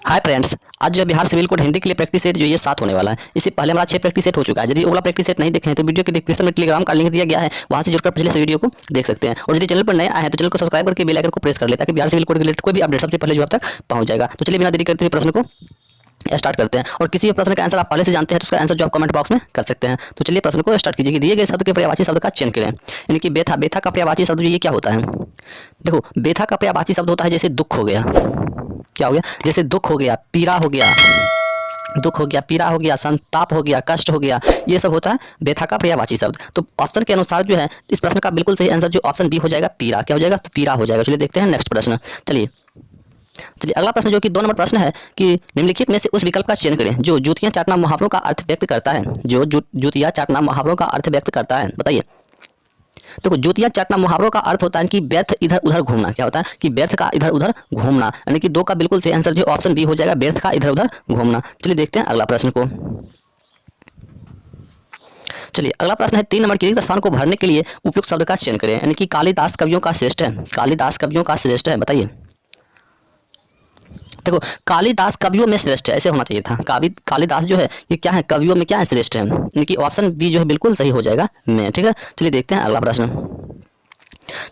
Hi friends, आज जो Bihar civil code Hindi के लिए प्रैक्टिस सेट जो ये 7 होने वाला है। इससे पहले हमारा 6 प्रैक्टिस सेट हो चुका है। यदि ओला प्रैक्टिस सेट नहीं देखे हैं तो वीडियो के डिस्क्रिप्शन में टेलीग्राम का लिंक दिया गया है, वहां से जुड़कर पिछले से वीडियो को देख सकते हैं। और यदि चैनल पर नए आए हैं तो चैनल को सब्सक्राइब करके बेल आइकन को प्रेस कर ले, ताकि बिहार सिविल कोड के रिलेटेड कोई भी अपडेट सबसे पहले जो आप तक पहुंच जाएगा। तो चलिए बिना देरी करते हुए प्रश्न को स्टार्ट करते हैं। और किसी भी प्रश्न का आंसर आप पहले से जानते हैं तो उसका आंसर जो आप कमेंट बॉक्स में कर सकते हैं। तो चलिए प्रश्न को स्टार्ट कीजिए कि दिए गए शब्द के पर्यायवाची शब्द का चयन करें। यानी कि बेथा, बेथा का पर्यायवाची शब्द ये क्या होता है? देखो, बेथा का पर्यायवाची शब्द होता है जैसे दुख हो गया। क्या हो गया? जैसे दुख हो गया, पीड़ा हो गया, दुख हो गया, पीड़ा हो गया, संताप हो गया, कष्ट हो गया, ये सब होता है बेथा का पर्यायवाची शब्द। तो ऑप्शन के अनुसार जो है इस प्रश्न का बिल्कुल सही आंसर जो ऑप्शन बी हो जाएगा, पीड़ा। क्या हो जाएगा? तो पीड़ा हो जाएगा। चलिए देखते हैं नेक्स्ट प्रश्न। चलिए चलिए अगला प्रश्न जो कि 2 नंबर प्रश्न है कि निम्नलिखित में से उस विकल्प का चयन करें जो जूतियां चाटना मुहावरों का अर्थ व्यक्त करता है। जो जूतियां चाटना मुहावरों का अर्थ व्यक्त करता है, बताइए। देखो, जूतियां चाटना मुहावरों का अर्थ होता है कि व्यर्थ इधर उधर घूमना। क्या होता है? कि व्यर्थ का इधर उधर घूमना। यानी कि 2 का बिल्कुल सही आंसर जो ऑप्शन बी हो जाएगा, व्यर्थ का इधर उधर घूमना। चलिए देखते हैं अगला प्रश्न को। चलिए अगला प्रश्न है 3 नंबर के रिक्त स्थान को भरने के लिए उपयुक्त शब्द का चयन करें। यानी कि कालिदास कवियों का श्रेष्ठ है। कालिदास कवियों का श्रेष्ठ है, बताइए। देखो, कालिदास कवियों में श्रेष्ठ है, ऐसे होना चाहिए था। कालिदास जो है ये क्या है? कवियों में क्या है? श्रेष्ठ है। यानी कि ऑप्शन बी जो है बिल्कुल सही हो जाएगा में। ठीक है, चलिए देखते हैं अगला प्रश्न।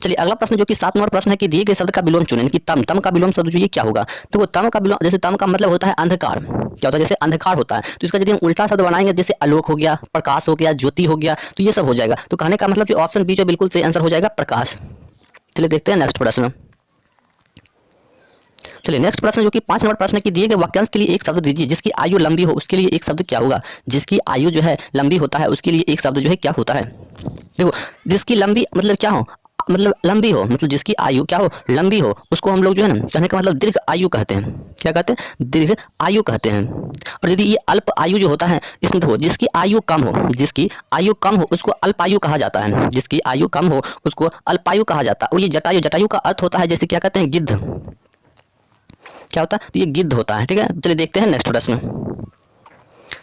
चलिए अगला प्रश्न जो कि 7 नंबर प्रश्न है कि दिए गए शब्द का विलोम चुनें। कि तम, तम का विलोम शब्द जो ये क्या होगा? तो तम का विलोम, जैसे तम का मतलब होता है अंधकार। क्या होता है? जैसे अंधकार होता है, तो इसका यदि हम उल्टा शब्द बनाएंगे जैसे आलोक हो गया, प्रकाश हो गया, ज्योति हो गया, तो ये सब हो जाएगा। तो कहने का मतलब जो ऑप्शन बी जो बिल्कुल सही आंसर हो जाएगा, प्रकाश। चलिए देखते हैं नेक्स्ट प्रश्न। चलिए नेक्स्ट प्रश्न जो कि 5 नंबर प्रश्न है कि दिए गए वाक्यांश के लिए एक शब्द दीजिए जिसकी आयु लंबी हो, उसके लिए एक शब्द क्या होगा? जिसकी आयु जो है लंबी होता है उसके लिए एक शब्द जो है क्या होता है? देखो, जिसकी लंबी मतलब क्या हो? मतलब लंबी हो, मतलब जिसकी आयु क्या हो? लंबी हो, उसको हम लोग जो है ना, कहने का मतलब दीर्घ आयु कहते हैं। क्या कहते हैं? दीर्घ आयु कहते हैं। और यदि ये अल्प आयु जो होता है, इसमें देखो जिसकी आयु कम हो, जिसकी आयु कम हो उसको अल्पायु कहा जाता है। जिसकी आयु कम हो उसको अल्पायु कहा जाता है। और ये जटायु, जटायु का अर्थ होता है जैसे क्या कहते हैं? गिद्ध। क्या होता है? तो ये गिद्ध होता है। ठीक है, चलिए देखते हैं नेक्स्ट प्रश्न।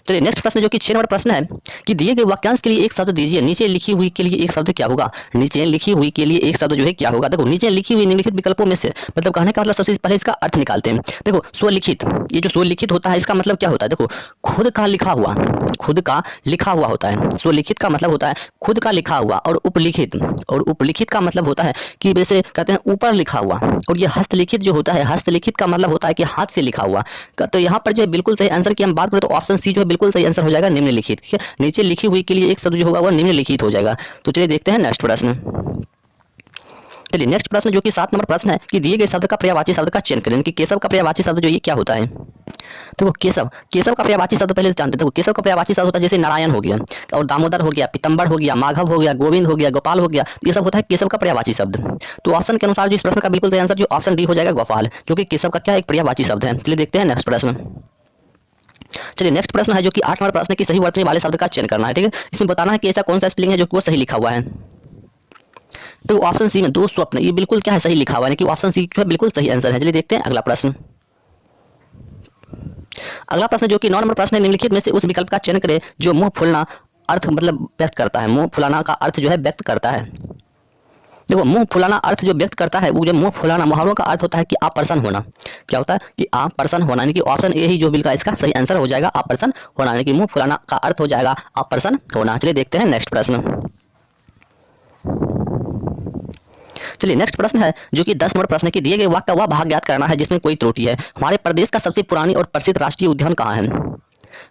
चलिए नेक्स्ट प्रश्न जो कि 6 नंबर प्रश्न है कि दिए गए वाक्यांश के लिए एक शब्द दीजिए। नीचे लिखी हुई के लिए एक शब्द क्या होगा? नीचे लिखी हुई के लिए एक शब्द जो है क्या होगा? देखो, नीचे लिखी हुई निम्नलिखित विकल्पों में से, मतलब कहने का मतलब सबसे पहले इसका अर्थ निकालते हैं। देखो, स्वलिखित, ये जो स्वलिखित होता है इसका मतलब क्या होता है? देखो, खुद का लिखा हुआ, खुद का लिखा हुआ होता है। स्वलिखित का मतलब होता है खुद का लिखा हुआ। और उपलिखित, और उपलिखित का मतलब होता है कि वैसे कहते हैं ऊपर लिखा हुआ। और ये हस्तलिखित जो होता है, हस्तलिखित का मतलब होता है कि हाथ से लिखा हुआ। तो यहाँ पर जो है बिल्कुल सही आंसर की हम बात करें तो ऑप्शन सी जो है बिल्कुल सही आंसर हो जाएगा, निम्नलिखित। ठीक है, नीचे लिखी हुई के लिए एक शब्द जो होगा वो निम्नलिखित हो जाएगा। तो चलिए देखते हैं नेक्स्ट प्रश्न। चलिए नेक्स्ट प्रश्न जो कि 7 नंबर प्रश्न है कि दिए गए शब्द का पर्यायवाची शब्द का चयन करें। कि केशव का पर्यायवाची शब्द जो ये क्या होता है? देखो, केशव, केशव का पर्यायवाची शब्द पहले जानते हैं। देखो, केशव का पर्यायवाची शब्द होता है जैसे नारायण हो गया, और दामोदर हो गया, पीतम्बर हो गया, माधव हो गया, गोविंद हो गया, गोपाल हो गया, ये सब होता है केशव का पर्यायवाची शब्द। तो ऑप्शन के अनुसार जो इस प्रश्न का बिल्कुल सही आंसर जो ऑप्शन डी हो जाएगा, गोपाल, जो कि केशव का क्या एक पर्यायवाची शब्द है। चलिए देखते हैं नेक्स्ट प्रश्न। चलिए नेक्स्ट प्रश्न है जो कि 8 नंबर प्रश्न है कि सही वर्तनी वाले शब्द का चयन करना है। ठीक है, इसमें बताना है कि ऐसा कौन सा स्पेलिंग है जो कि वो सही लिखा हुआ है। तो ऑप्शन सी में दो स्वप्न, ये बिल्कुल क्या है? सही लिखा हुआ है, कि ऑप्शन सी जो है बिल्कुल सही आंसर है। चलिए देखते हैं अगला प्रश्न। अगला प्रश्न जो कि 9 नंबर प्रश्न है, निम्नलिखित में से उस विकल्प का चयन करें जो मुंह फुलना अर्थ मतलब व्यक्त करता है। मुंह फुलाना का अर्थ जो है व्यक्त करता है। देखो, मुंह फुलाना अर्थ जो व्यक्त करता है, वो जो मुंह फुलाना मुहावरों का अर्थ होता है कि आप प्रसन्न होना। क्या होता है? कि आप प्रसन्न होना। यानी कि ऑप्शन ए ही जो बिल्कुल इसका सही आंसर हो जाएगा, आप प्रसन्न होना। यानी कि मुंह फुलाना का अर्थ हो जाएगा आप प्रसन्न होना। चलिए देखते हैं नेक्स्ट प्रश्न। चलिए नेक्स्ट प्रश्न है जो कि 10 नंबर प्रश्न है कि दिए गए वाक्य का वह भाग ज्ञात करना है जिसमें कोई त्रुटि है। हमारे प्रदेश का सबसे पुरानी और प्रसिद्ध राष्ट्रीय उद्यान कहाँ है?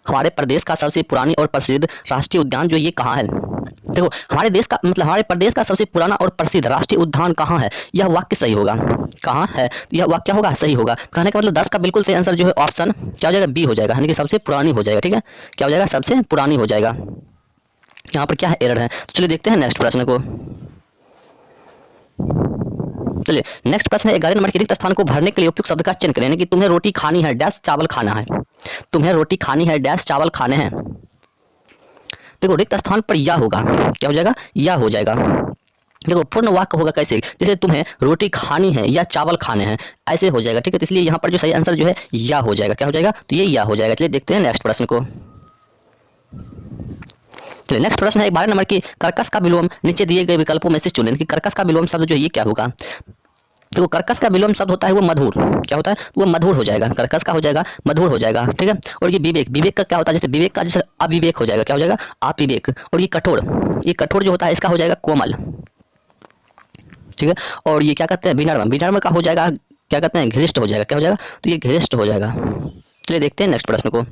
हमारे प्रदेश का सबसे पुरानी और प्रसिद्ध राष्ट्रीय उद्यान जो ये कहाँ है? देखो, हमारे देश का मतलब हमारे प्रदेश का सबसे पुराना और प्रसिद्ध राष्ट्रीय उद्यान कहाँ है, यह वाक्य सही होगा। कहाँ है यह वाक्य? क्या होगा? सही होगा। कहने का मतलब 10 का बिल्कुल सही आंसर जो है ऑप्शन क्या हो जाएगा? बी हो जाएगा, यानी कि सबसे पुरानी हो जाएगा। ठीक है, क्या हो जाएगा? सबसे पुरानी हो जाएगा। यहाँ पर क्या है? एरर है। तो चलिए देखते हैं नेक्स्ट प्रश्न को। चलिए नेक्स्ट प्रश्न है 11 नंबर के रिक्त स्थान को भरने के लिए उपयुक्त शब्द का चयन करें। यानी कि तुम्हें रोटी खानी है डैश चावल खाना है। तुम्हें रोटी खानी है डैश चावल खाने हैं। देखो, रिक्त स्थान पर या होगा। क्या हो जाएगा? या हो जाएगा। देखो, पूर्ण वाक्य होगा कैसे? जैसे तुम्हें रोटी खानी है या चावल खाने हैं, ऐसे हो जाएगा। ठीक है, तो इसलिए यहाँ पर जो सही आंसर जो है या हो जाएगा। क्या हो जाएगा? तो ये या हो जाएगा। चलिए देखते हैं नेक्स्ट प्रश्न को। चलिए नेक्स्ट प्रश्न है 12 नंबर की कर्कश का विलोम नीचे दिए गए विकल्पों में से चुनें। कि कर्कश का विलोम शब्द जो है ये क्या होगा? तो कर्कश का विलोम शब्द होता है वो मधुर, क्या होता है वो मधुर हो जाएगा, कर्कश का हो जाएगा मधुर हो जाएगा, ठीक है। और ये विवेक, विवेक का क्या होता है, जैसे विवेक का जैसे अविवेक हो जाएगा, क्या हो जाएगा अविवेक। और ये कठोर जो होता है इसका हो जाएगा कोमल, ठीक है। और ये क्या कहते हैं विनम्र, विनम्र का हो जाएगा क्या कहते हैं घृष्ट हो जाएगा, क्या हो जाएगा तो ये घृष्ट हो जाएगा। चलिए देखते हैं नेक्स्ट प्रश्न को।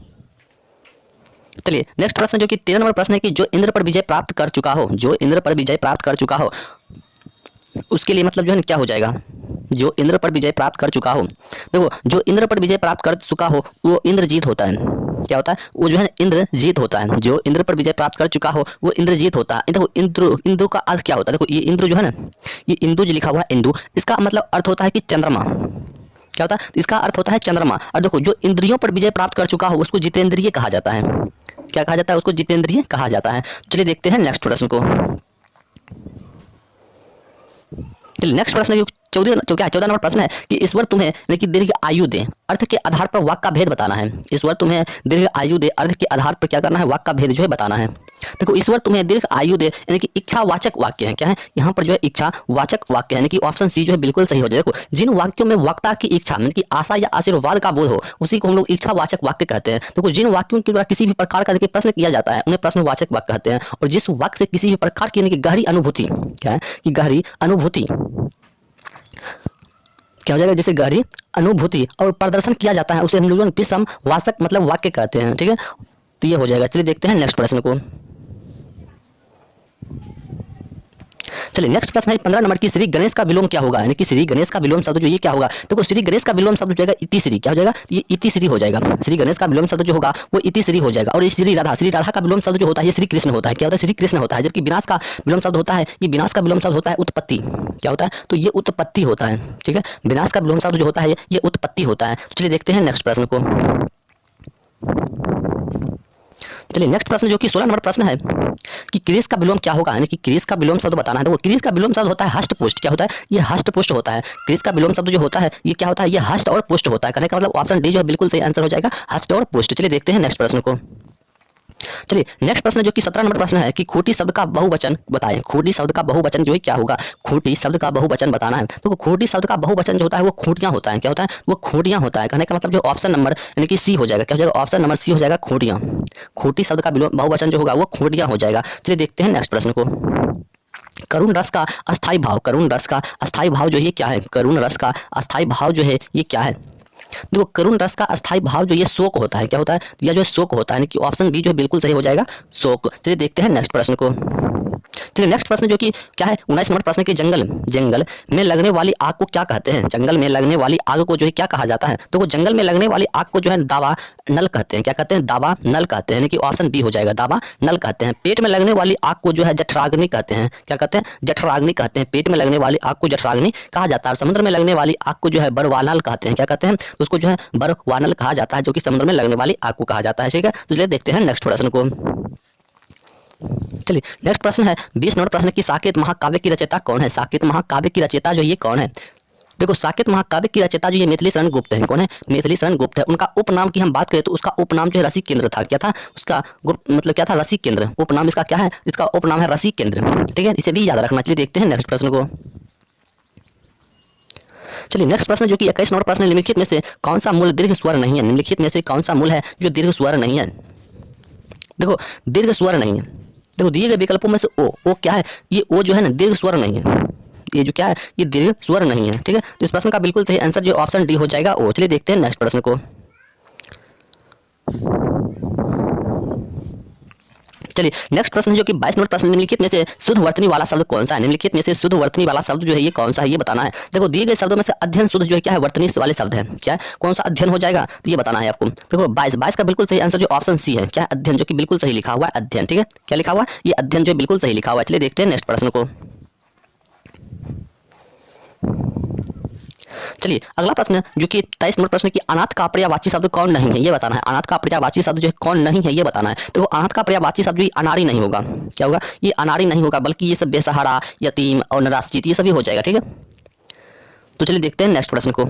चलिए नेक्स्ट प्रश्न जो कि 13 नंबर प्रश्न है कि जो इंद्र पर विजय प्राप्त कर चुका हो, जो इंद्र पर विजय प्राप्त कर चुका हो उसके लिए मतलब जो है ना क्या हो जाएगा, जो इंद्र पर विजय प्राप्त कर चुका हो। देखो जो इंद्र पर विजय प्राप्त कर चुका हो वो इंद्रजीत होता है, क्या होता है वो जो है इंद्रजीत होता है। जो इंद्र पर विजय प्राप्त कर चुका हो वो इंद्रजीत होता है। देखो इंद्र का अर्थ क्या होता है, देखो ये इंद्र जो है ना, ये इंदु जो लिखा हुआ है इंदु, इसका मतलब अर्थ होता है कि चंद्रमा, क्या होता है इसका अर्थ होता है चंद्रमा। और देखो जो इंद्रियों पर विजय प्राप्त कर चुका हो उसको जितेंद्रिय कहा जाता है, क्या कहा जाता है उसको जितेंद्रिय कहा जाता है। चलिए देखते हैं नेक्स्ट प्रश्न को। चलिए नेक्स्ट प्रश्न जो 14 नंबर प्रश्न है कि ईश्वर तुम्हें यानी कि दीर्घ आयु दे, अर्थ के आधार पर वाक्य का भेद बताना है। ईश्वर तुम्हें दीर्घ आयु दे, अर्थ के आधार पर क्या करना है वाक्य का भेद जो है बताना है। देखो ईश्वर तुम्हें दीर्घ आयु दे यानी कि इच्छावाचक वाक्य है, क्या है यहाँ पर जो है इच्छावाचक वाक्य है, यानी कि ऑप्शन सी जो है बिल्कुल सही हो जाए। देखो जिन वाक्यों में वक्ता की इच्छा यानी कि आशा या आशीर्वाद का बोध हो उसी को हम लोग इच्छावाचक वाक्य कहते हैं। देखो जिन वाक्यों के द्वारा किसी भी प्रकार का प्रश्न किया जाता है उन्हें प्रश्नवाचक वाक्य कहते हैं। और जिस वाक्य से किसी भी प्रकार की यानी कि गहरी अनुभूति, क्या है कि गहरी अनुभूति क्या हो जाएगा, जैसे गहरी अनुभूति और प्रदर्शन किया जाता है उसे हम लोग विषमवाचक मतलब वाक्य कहते हैं, ठीक है। तो ये हो जाएगा। चलिए देखते हैं नेक्स्ट प्रश्न को। चलिए नेक्स्ट प्रश्न है 15 नंबर की श्री गणेश का विलोम क्या होगा, यानी कि श्री गणेश का विलोम शब्द जो ये क्या होगा। देखो श्री गणेश का विलोम शब्द हो जाएगा इतिश्री, क्या हो जाएगा ये इतिश्री हो जाएगा। श्री गणेश का विलोम शब्द जो होगा वो इतिश्री हो जाएगा। और ये श्री राधा का विलोम शब्द जो होता है ये श्री कृष्ण होता है, क्या होता है श्री कृष्ण होता है। जबकि विनाश का विलोम शब्द होता है, ये विनाश का विलोम शब्द होता है उत्पत्ति, क्या होता है तो ये उत्पत्ति होता है, ठीक है। विनाश का विलोम शब्द जो होता है ये उत्पत्ति होता है। चलिए देखते हैं नेक्स्ट प्रश्न को। चलिए नेक्स्ट प्रश्न जो कि 16 नंबर प्रश्न है कि क्रिस का विलोम क्या होगा, यानी कि क्रिस का विलोम शब्द बताना है। तो क्रिस का विलोम शब्द होता है हष्ट पुष्ट, क्या होता है ये हष्ट पुष्ट होता है। क्रिस का विलोम शब्द जो होता है ये क्या होता है ये हष्ट और पुष्ट होता है। कहने का मतलब ऑप्शन डी जो है बिल्कुल सही आंसर हो जाएगा, हष्ट और पुष्ट। चलिए देखते हैं नेक्स्ट प्रश्न को। चलिए नेक्स्ट प्रश्न जो कि 17 नंबर प्रश्न है कि खूंटी शब्द का बहुवचन बताएं। खूंटी शब्द का बहुवचन जो है क्या होगा, खूंटी शब्द का बहुवचन बताना है। तो खूंटी शब्द का बहुवचन जो होता है वो खूंटियां होता है, क्या होता है वो खूंटियां होता है। कहने का मतलब जो ऑप्शन नंबर यानी कि सी हो जाएगा, क्या हो जाएगा ऑप्शन नंबर सी हो जाएगा खूंटियां। खूंटी शब्द का बहुवचन जो होगा वो खूंटियां हो जाएगा। चलिए देखते हैं नेक्स्ट प्रश्न को। करुण रस का अस्थाई भाव, करुण रस का अस्थाई भाव जो ये क्या है, करुण रस का अस्थाई भाव जो है ये क्या है। देखो करुण रस का अस्थाई भाव जो ये शोक होता है, क्या होता है या जो शोक होता है, कि ऑप्शन बी जो बिल्कुल सही हो जाएगा शोक। चलिए देखते हैं नेक्स्ट प्रश्न को। चलिए नेक्स्ट प्रश्न जो कि क्या है 19 नंबर प्रश्न की जंगल में लगने वाली आग को क्या कहते हैं। जंगल में लगने वाली आग को जो है क्या कहा जाता है। तो वो जंगल में लगने वाली आग को जो है दावा नल कहते हैं, क्या कहते हैं दावा नल कहते हैं, यानी कि ऑप्शन बी हो जाएगा दावा नल कहते हैं। पेट में लगने वाली आग को जो है जठराग्नि कहते हैं, क्या कहते हैं जठराग्नि कहते हैं। पेट में लगने वाली आग को जठराग्नि कहा जाता है। और समुद्र में लगने वाली आग को जो है बरवानल कहते हैं, क्या कहते हैं तो उसको जो है बरवानल कहा जाता है, जो कि समुद्र में लगने वाली आग को कहा जाता है, ठीक है। तो चलिए देखते हैं नेक्स्ट प्रश्न को। चलिए नेक्स्ट प्रश्न है 20 नंबर प्रश्न की साकेत महाकाव्य की रचयिता कौन है। साकेत महाकाव्य की रचयिता जो ये कौन है। देखो साकेत महाकाव्य की रचयिता जो ये मैथिली शरण गुप्त है, कौन है मैथिली शरण गुप्त है। उनका उपनाम की हम बात करें तो उसका उपनाम जो है रसिक केंद्र था, क्या था उसका गुप्त मतलब क्या था रसिक केंद्र। उपनाम इसका क्या है, इसका उपनाम है रसिक केंद्र, ठीक है, इसे भी याद रखना। चलिए देखते हैं नेक्स्ट प्रश्न को। चलिए नेक्स्ट प्रश्न जो कि 21 नंबर प्रश्न निम्नलिखित में से कौन सा मूल दीर्घ स्वर नहीं है। निम्नलिखित में से कौन सा मूल है जो दीर्घ स्वर नहीं है। देखो दीर्घ स्वर नहीं है। देखो दिए गए विकल्पों में से ओ क्या है, ये ओ जो है ना दीर्घ स्वर नहीं है, ये जो क्या है ये दीर्घ स्वर नहीं है, ठीक है। तो इस प्रश्न का बिल्कुल सही आंसर जो ऑप्शन डी हो जाएगा ओ। चलिए देखते हैं नेक्स्ट प्रश्न को। चलिए नेक्स्ट प्रश्न जो कि 22 नंबर प्रश्न निम्नलिखित में से शुद्ध वर्तनी वाला शब्द कौन सा है। निम्नलिखित में से शुद्ध वर्तनी वाला शब्द जो है ये कौन सा है ये बताना है। देखो दिए गए शब्दों में से अध्ययन शुद्ध जो है क्या है वर्तनी वाले शब्द है, क्या है कौन सा अध्ययन हो जाएगा तो ये बताना है आपको। देखो 22 का बिल्कुल सही आंसर जो ऑप्शन सी है, क्या है अध्ययन, जो कि बिल्कुल सही लिखा हुआ है अध्ययन, ठीक है क्या लिखा हुआ है ये अध्ययन जो बिल्कुल सही लिखा हुआ है। चलिए देखते हैं नेक्स्ट प्रश्न को। चलिए अगला प्रश्न जो कि 23 नंबर प्रश्न की अनाथ का पर्यायवाची शब्द कौन नहीं है ये बताना है। अनाथ का पर्यायवाची शब्द जो है कौन नहीं है ये बताना है। तो अनाथ का पर्यायवाची शब्द जो अनाड़ी नहीं होगा, क्या होगा ये अनाड़ी नहीं होगा, बल्कि ये सब बेसहारा यतीम और निराश्रित ये सभी हो जाएगा, ठीक है। तो चलिए देखते हैं नेक्स्ट प्रश्न को।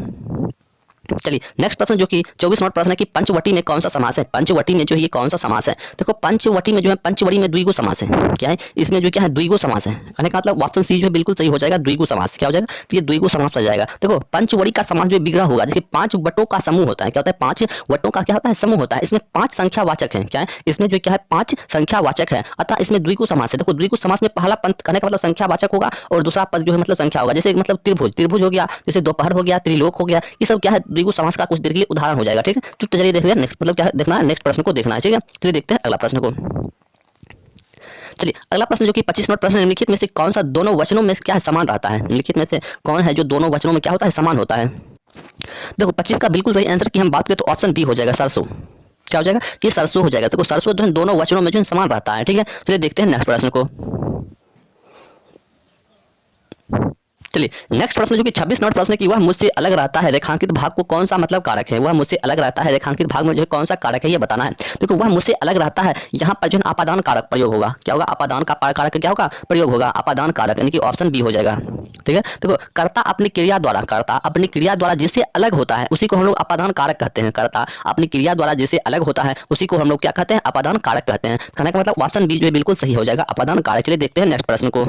चलिए नेक्स्ट प्रश्न जो कि 24 नंबर प्रश्न है कि पंचवटी में कौन सा समास है। पंचवटी में जो है ये कौन सा समास है। देखो पंचवटी में जो है पंचवटी में द्विगु समास है। क्या है इसमें जो क्या है द्विगु समास है। कहने का मतलब ऑप्शन सी जो है बिल्कुल सही हो जाएगा। द्विगु समास क्या हो जाएगा तो ये द्विगु समास हो जाएगा। देखो पंचवटी का समास जो बिगड़ा होगा जैसे 5 वटों का समूह होता है। क्या होता है 5 वटों का क्या होता है समूह होता है। इसमें 5 संख्यावाचक है। क्या है इसमें जो क्या है 5 संख्यावाचक है अतः इसमें द्विगु समास है। देखो द्विगु समास में पहला पद कहने का मतलब संख्यावाचक होगा और दूसरा पद जो है मतलब संख्या होगा। जैसे मतलब त्रिभुज त्रिभुज हो गया, जैसे दोपहर हो गया, त्रिलोक हो गया, ये सब क्या है द्विगु समास का कुछ देर के लिए उदाहरण हो जाएगा। ठीक है तो चलिए देखते हैं नेक्स्ट मतलब क्या देखना है नेक्स्ट प्रश्न को देखना है। ठीक है चलिए देखते हैं अगला प्रश्न को। चलिए अगला प्रश्न जो कि 25 नंबर प्रश्न है निम्नलिखित में से कौन सा दोनों वचनों में क्या है समान रहता है। निम्नलिखित में से कौन है जो दोनों वचनों में क्या होता है समान होता है। देखो 25 का बिल्कुल सही आंसर की हम बात करें तो ऑप्शन बी हो जाएगा सरसों। क्या हो जाएगा कि सरसों हो जाएगा। देखो सरसों जो है दोनों वचनों में जो है समान रहता है। ठीक है चलिए देखते हैं नेक्स्ट प्रश्न को। चलिए नेक्स्ट प्रश्न जो कि 26 नंबर प्रश्न की वह मुझसे अलग रहता है रेखांकित भाग को कौन सा मतलब कारक है। वह मुझसे अलग रहता है रेखांकित भाग में जो है कौन सा कारक है ये बताना है। देखो वह मुझसे अलग रहता है यहाँ पर जो है अपादान कारक प्रयोग होगा। क्या होगा अपादान का कारक क्या होगा प्रयोग होगा अपादान कारक यानी कि ऑप्शन बी हो जाएगा। ठीक है देखो कर्ता अपनी क्रिया द्वारा जिससे अलग होता है उसी को हम लोग अपादान कारक कहते हैं। कर्ता अपनी क्रिया द्वारा जिससे अलग होता है उसी को हम लोग क्या कहते हैं अपादान कारक कहते हैं। कहने का मतलब ऑप्शन बी जो है बिल्कुल सही हो जाएगा अपादान कारक। चलिए देखते हैं नेक्स्ट प्रश्न को।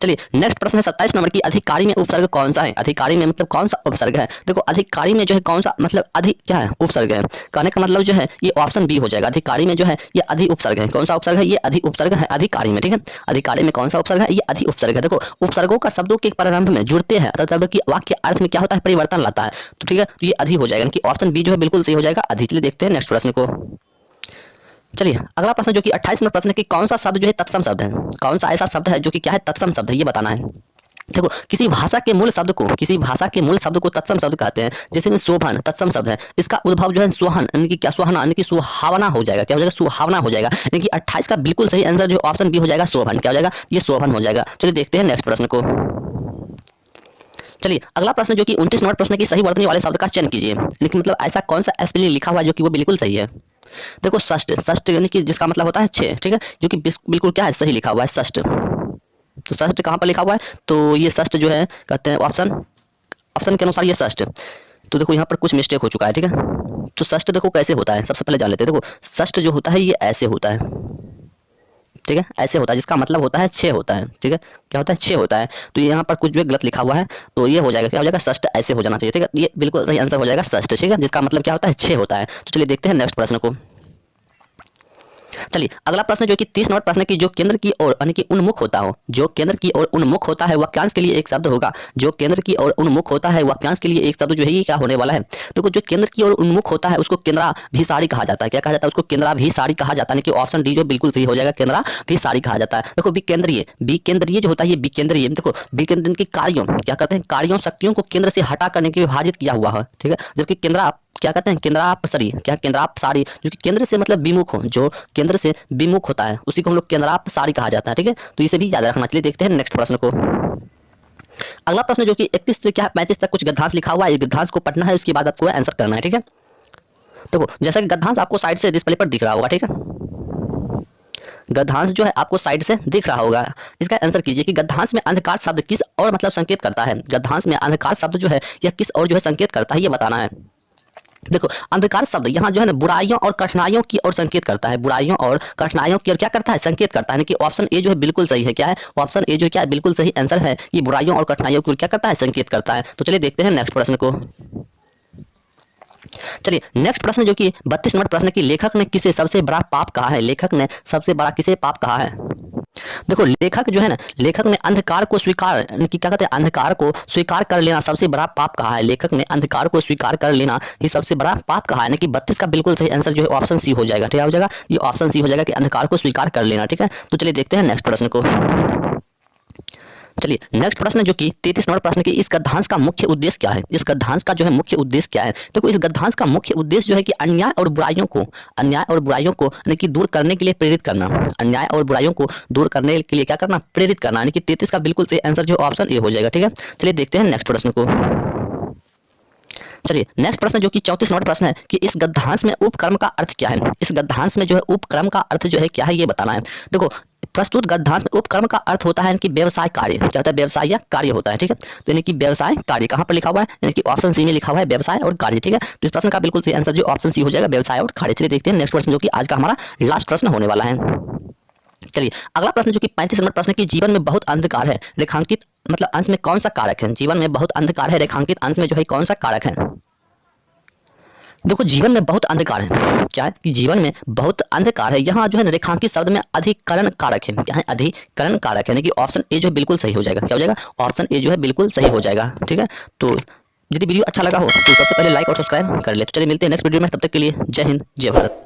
चलिए नेक्स्ट प्रश्न है 27 नंबर की अधिकारी में उपसर्ग कौन सा है। अधिकारी में मतलब कौन सा उपसर्ग है। देखो अधिकारी में जो है कौन सा मतलब अधिक क्या है उपसर्ग है। कहने का मतलब जो है ये ऑप्शन बी हो जाएगा। अधिकारी में जो है ये अधि उपसर्ग है। कौन सा उपसर्ग है ये अधि उपसर्ग है अधिकारी में। ठीक है अधिकारी में कौन सा उपसर्ग है ये अधि उपसर्ग है। देखो उपसर्गों का शब्दों के प्रारंभ में जुड़ते हैं तब की वाक्य अर्थ में क्या होता है परिवर्तन लाता है। तो ठीक है तो ये अधि हो जाएगा कि ऑप्शन बी जो है बिल्कुल सही हो जाएगा अधि। चलिए देखते हैं नेक्स्ट प्रश्न को। चलिए अगला प्रश्न जो कि 28 नंबर प्रश्न है कि कौन सा शब्द जो है तत्सम शब्द है। कौन सा ऐसा शब्द है जो कि क्या है तत्सम शब्द है ये बताना है। देखो किसी भाषा के मूल शब्द को तत्सम शब्द कहते हैं। जैसे में शोभन तत्सम शब्द है। इसका उद्भव जो है सोहन यानी कि क्या सुहाना यानी कि सुहावना हो जाएगा। क्या हो जाएगा सुहावना हो जाएगा यानी कि 28 का बिल्कुल सही आंसर जो ऑप्शन बी हो जाएगा शोभन। क्या हो जाएगा ये शोभन हो जाएगा। चलिए देखते हैं नेक्स्ट प्रश्न को। चलिए अगला प्रश्न जो कि 29 नंबर प्रश्न की सही वर्तनी वाले शब्द का चयन कीजिए। लेकिन मतलब ऐसा कौन सा स्पेलिंग लिखा हुआ है जो कि वो बिल्कुल सही है। देखो षष्ठ षष्ठ यानी कि जिसका मतलब होता है 6। ठीक है जो कि बिल्कुल क्या है सही लिखा हुआ है षष्ठ। तो षष्ठ कहाँ पर लिखा हुआ है तो ये षष्ठ जो है कहते हैं ऑप्शन के अनुसार ये षष्ठ। तो देखो यहाँ पर कुछ मिस्टेक हो चुका है। ठीक है तो षष्ठ देखो कैसे होता है सबसे पहले जान लेते हैं। देखो षष्ठ जो होता है ये ऐसे होता है। ठीक है ऐसे होता है जिसका मतलब होता है 6 होता है। ठीक है क्या होता है 6 होता है। तो यहाँ पर कुछ जो है गलत लिखा हुआ है तो ये हो जाएगा क्या हो जाएगा षष्ठ ऐसे हो जाना चाहिए। ठीक है ये बिल्कुल सही आंसर हो जाएगा षष्ठ। ठीक है जिसका मतलब क्या होता है 6 होता है। तो चलिए देखते हैं नेक्स्ट प्रश्न को। चलिए अगला प्रश्न जो कि 30 नंबर प्रश्न की जो केंद्र की ओर यानी कि उन्मुख होता हो। जो केंद्र की ओर उन्मुख होता है वाक्यांश के लिए एक शब्द होगा। जो केंद्र की ओर उन्मुख होता है वाक्यांश के लिए एक शब्द जो है ये क्या होने वाला है। तो जो केंद्र की ओर उन्मुख होता है उसको केंद्राभिसारी कहा जाता है। क्या कहा जाता है उसको केंद्राभिसारी कहा जाता है। कि ऑप्शन डी जो बिल्कुल सही हो जाएगा केंद्राभिसारी कहा जाता है। देखो विकेंद्रीय जो होता है ये विकेंद्रीय। देखो विकेंद्रीय के कार्यों क्या करते हैं कार्यों शक्तियों को केंद्र से हटा करने के विभाजित किया हुआ है। ठीक है जबकि क्या कहते हैं केंद्रापसारी। क्या केंद्रापसारी जो कि केंद्र से मतलब विमुख हो जो केंद्र से विमुख होता है उसी को हम लोग केंद्रापसारी कहा जाता है। ठीक है तो इसे भी याद रखना। चलिए देखते हैं नेक्स्ट प्रश्न को। अगला प्रश्न जो कि 31 से क्या 35 तक कुछ गद्यांश लिखा हुआ है। गद्यांश को पढ़ना है उसके बाद आपको आंसर करना है। ठीक है देखो जैसा कि गद्यांश आपको साइड से डिस्प्ले पर दिख रहा होगा। ठीक है गद्यांश जो है आपको साइड से दिख रहा होगा। इसका आंसर कीजिए कि गद्यांश में अंधकार शब्द किस और मतलब संकेत करता है। गद्यांश में अंधकार शब्द जो है यह किस और जो है संकेत करता है ये बताना है। देखो अंधकार शब्द यहाँ जो है ना बुराइयों और कठिनाइयों की ओर संकेत करता है। बुराइयों और कठिनाइयों की ओर क्या करता है संकेत करता है। कि ऑप्शन ए जो है बिल्कुल सही है। क्या है ऑप्शन ए जो क्या है बिल्कुल सही आंसर है। ये बुराइयों और कठिनाइयों की ओर क्या करता है संकेत करता है। तो चलिए देखते हैं नेक्स्ट प्रश्न को। चलिए नेक्स्ट प्रश्न जो कि 32 नंबर प्रश्न की लेखक ने किसे सबसे बड़ा पाप कहा है। लेखक ने सबसे बड़ा किसे पाप कहा है। देखो लेखक जो है ना लेखक ने अंधकार को स्वीकार कि क्या कहते हैं अंधकार को स्वीकार कर लेना सबसे बड़ा पाप कहा है। लेखक ने अंधकार को स्वीकार कर लेना ये सबसे बड़ा पाप कहा है। ना कि 32 का बिल्कुल सही आंसर जो है ऑप्शन सी हो जाएगा। ठीक हो जाएगा ये ऑप्शन सी हो जाएगा कि अंधकार को स्वीकार कर लेना। ठीक है तो चलिए देखते हैं नेक्स्ट प्रश्न को। चलिए नेक्स्ट प्रश्न जो कि 33 नंबर प्रश्न की इस गद्यांश का मुख्य उद्देश्य क्या है। इस गद्यांश का जो है मुख्य उद्देश्य क्या है। देखो इस गद्यांश का मुख्य उद्देश्य जो है कि अन्याय और बुराइयों को यानी कि दूर करने के लिए प्रेरित करना। अन्याय और बुराइयों को दूर करने के लिए क्या करना प्रेरित करना। यानी कि 33 का बिल्कुल सही आंसर जो ऑप्शन ए हो जाएगा। ठीक है चलिए देखते हैं नेक्स्ट प्रश्न को। चलिए नेक्स्ट प्रश्न जो कि 34 नंबर प्रश्न है कि इस गद्यांश में उपक्रम का अर्थ क्या है। इस गद्यांश में जो है उपक्रम का अर्थ जो है क्या है ये बताना है। देखो प्रस्तुत गद्यांश में उपकर्म का अर्थ होता है कि व्यवसाय कार्य, क्या होता है? व्यवसाय या कार्य होता है, ठीक है। तो यानी कि व्यवसाय कार्य कहाँ पर लिखा हुआ है? यानी कि ऑप्शन सी में लिखा हुआ है व्यवसाय और कार्य, ठीक है। तो इस प्रश्न का बिल्कुल सही आंसर जो ऑप्शन सी हो जाएगा, व्यवसाय और कार्य। चलिए देखते हैं नेक्स्ट प्रश्न जो कि आज का हमारा लास्ट प्रश्न होने वाला है। चलिए अगला प्रश्न जो कि 35 नंबर प्रश्न की जीवन में बहुत अंधकार है, रेखांकित मतलब अंश में कौन सा कारक है? जीवन में बहुत अंधकार है, रेखांकित अंश में जो है कौन सा कारक है? देखो जीवन में बहुत अंधकार है, क्या है कि जीवन में बहुत अंधकार है, यहाँ जो है ना रेखांकित शब्द में अधिकरण कारक है, क्या है? अधिकरण कारक है, यानी कि ऑप्शन ए जो है बिल्कुल सही हो जाएगा। क्या हो जाएगा? ऑप्शन ए जो है बिल्कुल सही हो जाएगा, ठीक है। तो यदि वीडियो अच्छा लगा हो तो सबसे पहले लाइक और सब्सक्राइब कर ले। तो चलिए मिलते हैं नेक्स्ट वीडियो में, तब तक के लिए जय हिंद जय भारत।